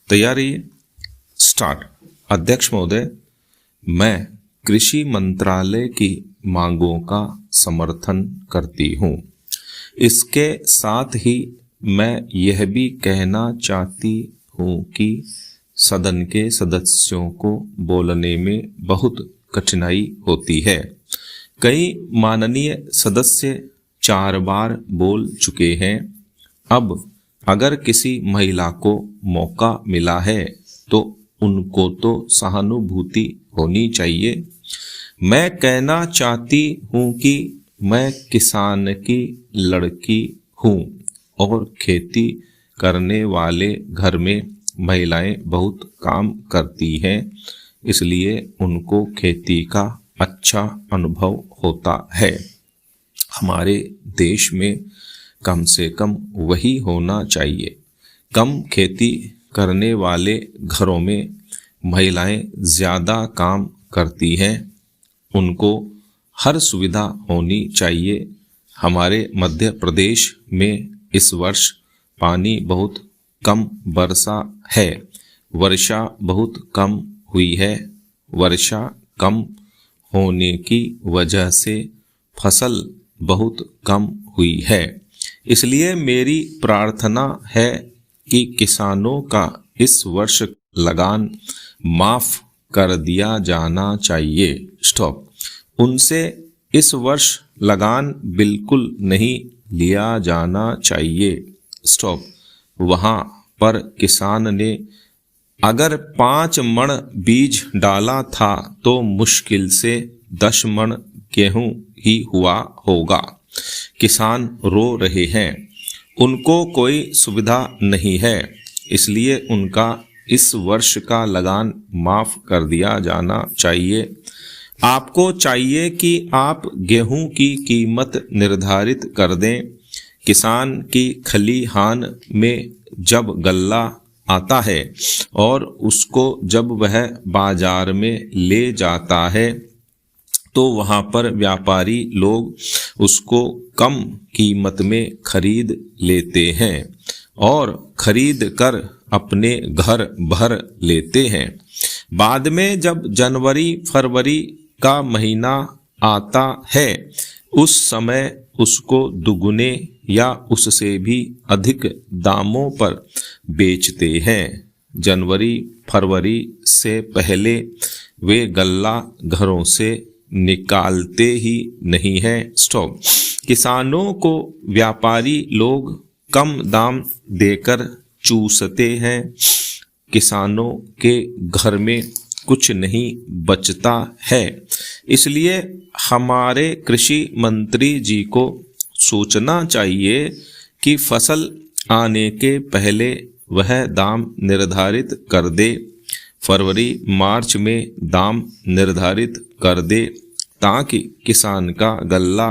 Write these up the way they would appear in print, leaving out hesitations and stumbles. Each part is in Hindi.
तैयारी स्टार्ट। अध्यक्ष महोदय, मैं कृषि मंत्रालय की मांगों का समर्थन करती हूँ। इसके साथ ही मैं यह भी कहना चाहती हूँ कि सदन के सदस्यों को बोलने में बहुत कठिनाई होती है। कई माननीय सदस्य 4 बार बोल चुके हैं। अब अगर किसी महिला को मौका मिला है तो उनको तो सहानुभूति होनी चाहिए। मैं कहना चाहती हूँ कि मैं किसान की लड़की हूँ और खेती करने वाले घर में महिलाएं बहुत काम करती हैं, इसलिए उनको खेती का अच्छा अनुभव होता है। हमारे देश में कम से कम वही होना चाहिए। कम खेती करने वाले घरों में महिलाएं ज़्यादा काम करती हैं, उनको हर सुविधा होनी चाहिए। हमारे मध्य प्रदेश में इस वर्ष पानी बहुत कम बरसा है। वर्षा बहुत कम हुई है। वर्षा कम होने की वजह से फसल बहुत कम हुई है। इसलिए मेरी प्रार्थना है कि किसानों का इस वर्ष लगान माफ कर दिया जाना चाहिए। स्टॉप। उनसे इस वर्ष लगान बिल्कुल नहीं लिया जाना चाहिए। स्टॉप। वहाँ पर किसान ने अगर 5 मण बीज डाला था तो मुश्किल से 10 मण गेहूं ही हुआ होगा। किसान रो रहे हैं, उनको कोई सुविधा नहीं है, इसलिए उनका इस वर्ष का लगान माफ कर दिया जाना चाहिए। आपको चाहिए कि आप गेहूं की कीमत निर्धारित कर दें। किसान की खलिहान में जब गल्ला आता है और उसको जब वह बाजार में ले जाता है तो वहाँ पर व्यापारी लोग उसको कम कीमत में खरीद लेते हैं और खरीद कर अपने घर भर लेते हैं। बाद में जब जनवरी फरवरी का महीना आता है उस समय उसको दुगुने या उससे भी अधिक दामों पर बेचते हैं। जनवरी फरवरी से पहले वे गल्ला घरों से निकालते ही नहीं हैं। स्टॉप। किसानों को व्यापारी लोग कम दाम देकर चूसते हैं। किसानों के घर में कुछ नहीं बचता है। इसलिए हमारे कृषि मंत्री जी को सोचना चाहिए कि फसल आने के पहले वह दाम निर्धारित कर दे। फरवरी मार्च में दाम निर्धारित कर दे ताकि किसान का गल्ला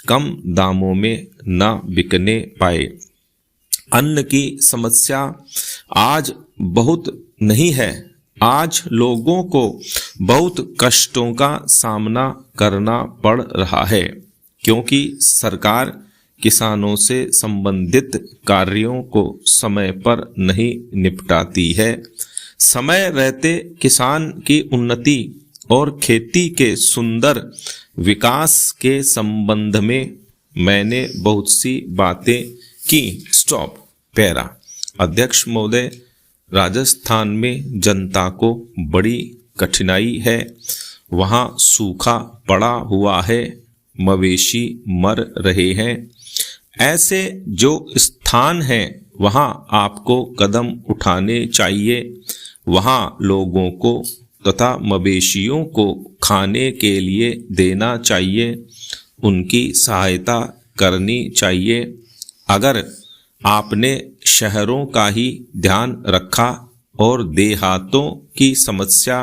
कम दामों में न बिकने पाए। अन्न की समस्या आज बहुत नहीं है। आज लोगों को बहुत कष्टों का सामना करना पड़ रहा है क्योंकि सरकार किसानों से संबंधित कार्यों को समय पर नहीं निपटाती है। समय रहते किसान की उन्नति और खेती के सुंदर विकास के संबंध में मैंने बहुत सी बातें की। स्टॉप। पैरा। अध्यक्ष महोदय, राजस्थान में जनता को बड़ी कठिनाई है। वहाँ सूखा पड़ा हुआ है, मवेशी मर रहे हैं। ऐसे जो स्थान हैं वहाँ आपको कदम उठाने चाहिए। वहाँ लोगों को तथा मवेशियों को खाने के लिए देना चाहिए, उनकी सहायता करनी चाहिए। अगर आपने शहरों का ही ध्यान रखा और देहातों की समस्या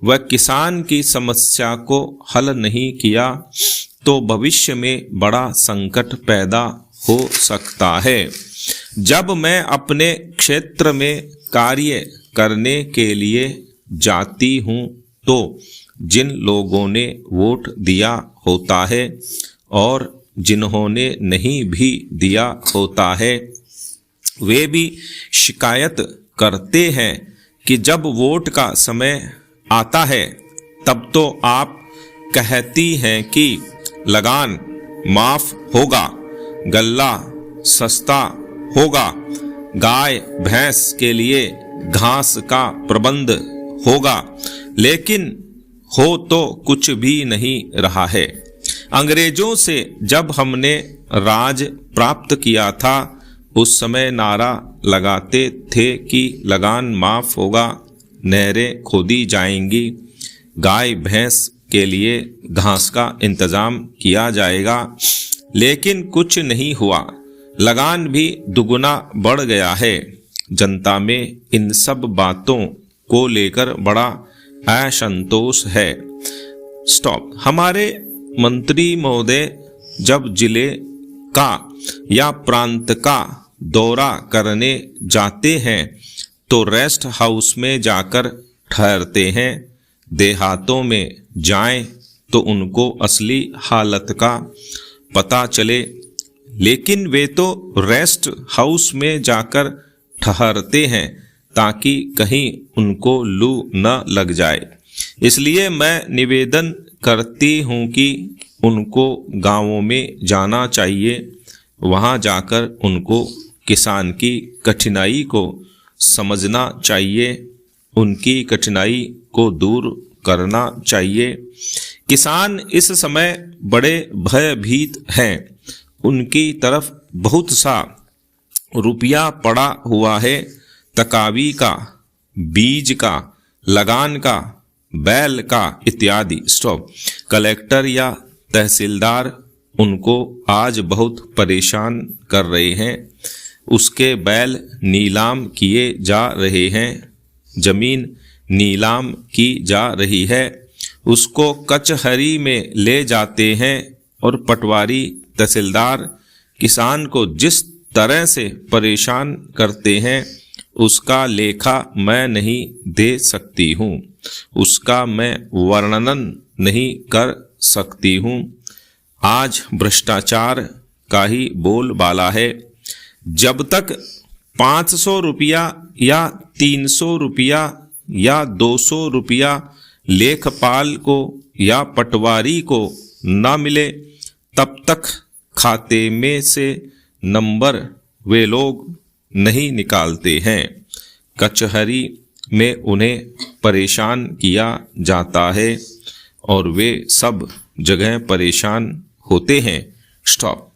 व किसान की समस्या को हल नहीं किया तो भविष्य में बड़ा संकट पैदा हो सकता है। जब मैं अपने क्षेत्र में कार्य करने के लिए जाती हूँ तो जिन लोगों ने वोट दिया होता है और जिन्होंने नहीं भी दिया होता है वे भी शिकायत करते हैं कि जब वोट का समय आता है तब तो आप कहती हैं कि लगान माफ होगा, गल्ला सस्ता होगा, गाय भैंस के लिए घास का प्रबंध होगा, लेकिन हो तो कुछ भी नहीं रहा है। अंग्रेजों से जब हमने राज प्राप्त किया था उस समय नारा लगाते थे कि लगान माफ होगा, नहरें खोदी जाएंगी, गाय भैंस के लिए घास का इंतजाम किया जाएगा, लेकिन कुछ नहीं हुआ। लगान भी दुगुना बढ़ गया है। जनता में इन सब बातों को लेकर बड़ा असंतोष है। स्टॉप। हमारे मंत्री महोदय जब जिले का या प्रांत का दौरा करने जाते हैं तो रेस्ट हाउस में जाकर ठहरते हैं। देहातों में जाएं तो उनको असली हालत का पता चले, लेकिन वे तो रेस्ट हाउस में जाकर ठहरते हैं ताकि कहीं उनको लू न लग जाए। इसलिए मैं निवेदन करती हूँ कि उनको गांवों में जाना चाहिए। वहाँ जाकर उनको किसान की कठिनाई को समझना चाहिए, उनकी कठिनाई को दूर करना चाहिए। किसान इस समय बड़े भयभीत हैं। उनकी तरफ बहुत सा रुपया पड़ा हुआ है, तकावी का, बीज का, लगान का, बैल का इत्यादि। स्टॉप। कलेक्टर या तहसीलदार उनको आज बहुत परेशान कर रहे हैं। उसके बैल नीलाम किए जा रहे हैं, जमीन नीलाम की जा रही है, उसको कचहरी में ले जाते हैं और पटवारी तहसीलदार किसान को जिस तरह से परेशान करते हैं उसका लेखा मैं नहीं दे सकती हूँ, उसका मैं वर्णन नहीं कर सकती हूँ। आज भ्रष्टाचार का ही बोलबाला है। जब तक 500 रुपया या 300 रुपया या 200 रुपया लेखपाल को या पटवारी को न मिले तब तक खाते में से नंबर वे लोग नहीं निकालते हैं। कचहरी में उन्हें परेशान किया जाता है और वे सब जगह परेशान होते हैं। स्टॉप।